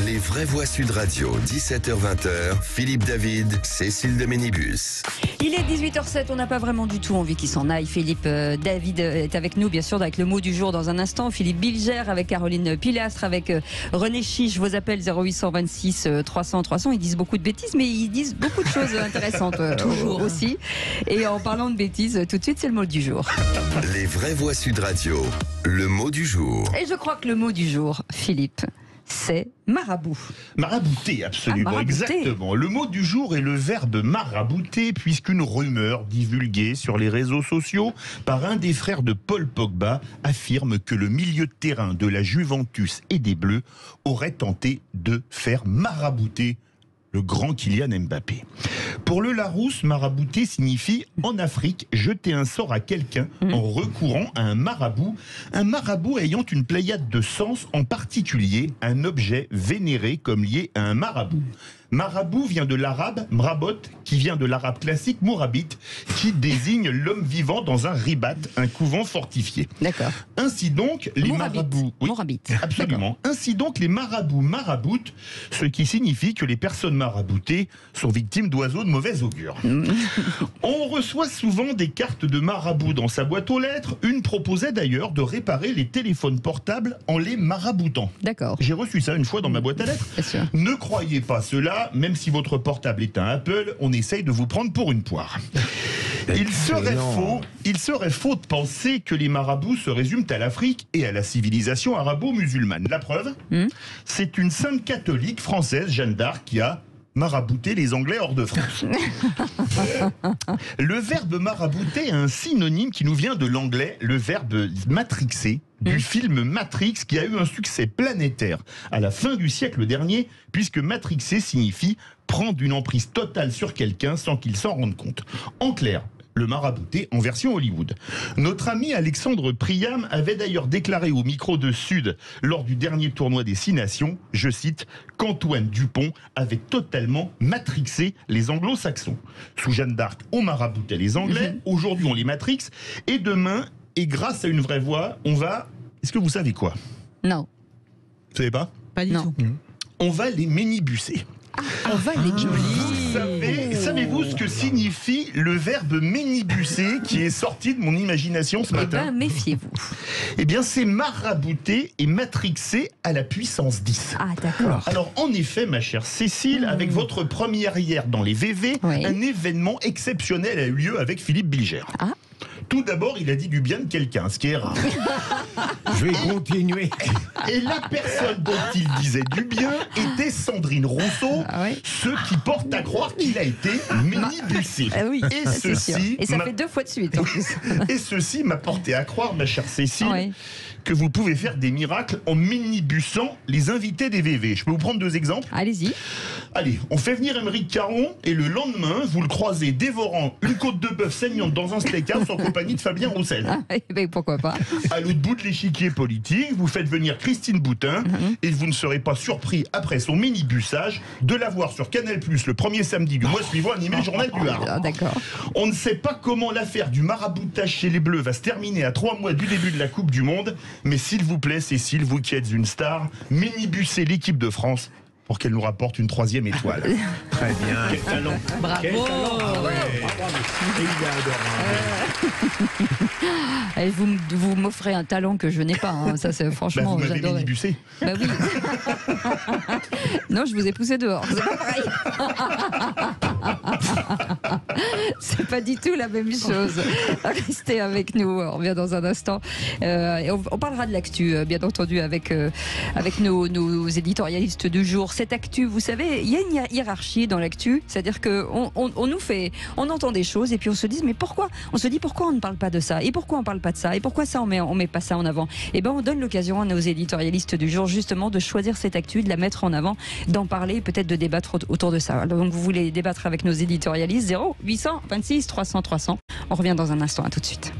Les vraies voix Sud Radio, 17h-20h, Philippe David, Cécile de Ménibus. Il est 18h07, on n'a pas vraiment du tout envie qu'il s'en aille. Philippe David est avec nous, bien sûr, avec le mot du jour dans un instant. Philippe Bilger avec Caroline Pilastre, avec René Chiche. Vos appels 0826 300 300. Ils disent beaucoup de bêtises, mais ils disent beaucoup de choses intéressantes aussi. Et en parlant de bêtises, tout de suite, c'est le mot du jour. Les vraies voix Sud Radio, le mot du jour. Et je crois que le mot du jour, Philippe, c'est marabout. Marabouter, absolument, marabouter. exactement. Le mot du jour est le verbe marabouter, puisqu'une rumeur divulguée sur les réseaux sociaux par un des frères de Paul Pogba affirme que le milieu de terrain de la Juventus et des Bleus aurait tenté de faire marabouter le grand Kylian Mbappé. Pour le Larousse, marabouter signifie en Afrique jeter un sort à quelqu'un en recourant à un marabout ayant une pléiade de sens, en particulier un objet vénéré comme lié à un marabout. Marabout vient de l'arabe mrabot, qui vient de l'arabe classique mourabit, qui désigne l'homme vivant dans un ribat, un couvent fortifié. D'accord. Ainsi donc, les marabouts... Oui, Mourabit. absolument. Ainsi donc, les marabouts maraboutent, ce qui signifie que les personnes maraboutées sont victimes d'oiseaux de mauvais augure. On reçoit souvent des cartes de marabout dans sa boîte aux lettres. Une proposait d'ailleurs de réparer les téléphones portables en les maraboutant. D'accord. J'ai reçu ça une fois dans ma boîte à lettres. Bien sûr. Ne croyez pas cela, même si votre portable est un Apple, on essaye de vous prendre pour une poire. Il serait faux de penser que les marabouts se résument à l'Afrique et à la civilisation arabo-musulmane. La preuve, c'est une sainte catholique française, Jeanne d'Arc, qui a marabouté les Anglais hors de France. Le verbe marabouter a un synonyme qui nous vient de l'anglais, le verbe matrixer, du film Matrix, qui a eu un succès planétaire à la fin du siècle dernier, puisque matrixer signifie prendre une emprise totale sur quelqu'un sans qu'il s'en rende compte. En clair, le marabouté en version Hollywood. Notre ami Alexandre Priam avait d'ailleurs déclaré au micro de Sud lors du dernier tournoi des 6 nations, je cite, qu'Antoine Dupont avait totalement matrixé les anglo-saxons. Sous Jeanne d'Arc, on maraboutait les Anglais, aujourd'hui on les matrixe, et demain, et grâce à une vraie voix, on va... Est-ce que vous savez quoi? Non. Vous savez pas? Pas du tout. On va les ménibusser. On va les Savez-vous ce que signifie le verbe ménibusser qui est sorti de mon imagination ce Eh matin? bien, méfiez-vous. Eh bien, c'est marabouter et matrixer à la puissance 10. Ah, d'accord. Alors, en effet, ma chère Cécile, avec votre première hier dans les VV, Oui. un événement exceptionnel a eu lieu avec Philippe Bilger. Ah. Tout d'abord, il a dit du bien de quelqu'un, ce qui est rare. Je vais continuer. Et la personne dont il disait du bien était Sandrine Rousseau, Ah ouais. ce qui porte à croire qu'il a été ménibussé. Ah oui, Et c'est sûr. ceci Et ça m'a- fait 2 fois de suite, en plus. Et ceci m'a porté à croire, ma chère Cécile, Oui. que vous pouvez faire des miracles en ménibussant les invités des VV. Je peux vous prendre 2 exemples? Allez-y. Allez, on fait venir Émeric Caron et le lendemain, vous le croisez dévorant une côte de bœuf saignante dans un steakhouse en compagnie de Fabien Roussel. Ah, eh ben, pourquoi pas. À l'autre bout de l'échiquier politique, vous faites venir Christine Boutin et vous ne serez pas surpris, après son mini-bussage, de la voir sur Canal+, le premier samedi du mois suivant, animer le journal du Var. Ah, d'accord. On ne sait pas comment l'affaire du maraboutage chez les Bleus va se terminer à 3 mois du début de la Coupe du Monde, mais s'il vous plaît, Cécile, vous qui êtes une star, mini-bussez l'équipe de France pour qu'elle nous rapporte une 3e étoile. Très bien. Quel talent! Bravo. Quel talent. Ah ouais. Et il est adorable. Et vous m'offrez un talent que je n'ai pas. Hein. Ça, c'est Bah, franchement, vous m'avez j'adorais. mini-bussé. Bah oui. Non, je vous ai poussé dehors. C'est pas pareil. C'est pas du tout la même chose. Restez avec nous. On revient dans un instant. Et on parlera de l'actu, bien entendu, avec nos éditorialistes du jour. Cette actu, vous savez, il y a une hiérarchie dans l'actu. C'est-à-dire qu'on on entend des choses et puis on se dit, mais pourquoi? On se dit, pourquoi on ne parle pas de ça? Et pourquoi on ne parle pas de ça? Et pourquoi ça, on met pas ça en avant? Et ben, on donne l'occasion à nos éditorialistes du jour, justement, de choisir cette actu, de la mettre en avant, d'en parler, peut-être de débattre autour de ça. Alors, donc, vous voulez débattre avec nos éditorialistes, 0826 300 300. On revient dans un instant, à tout de suite.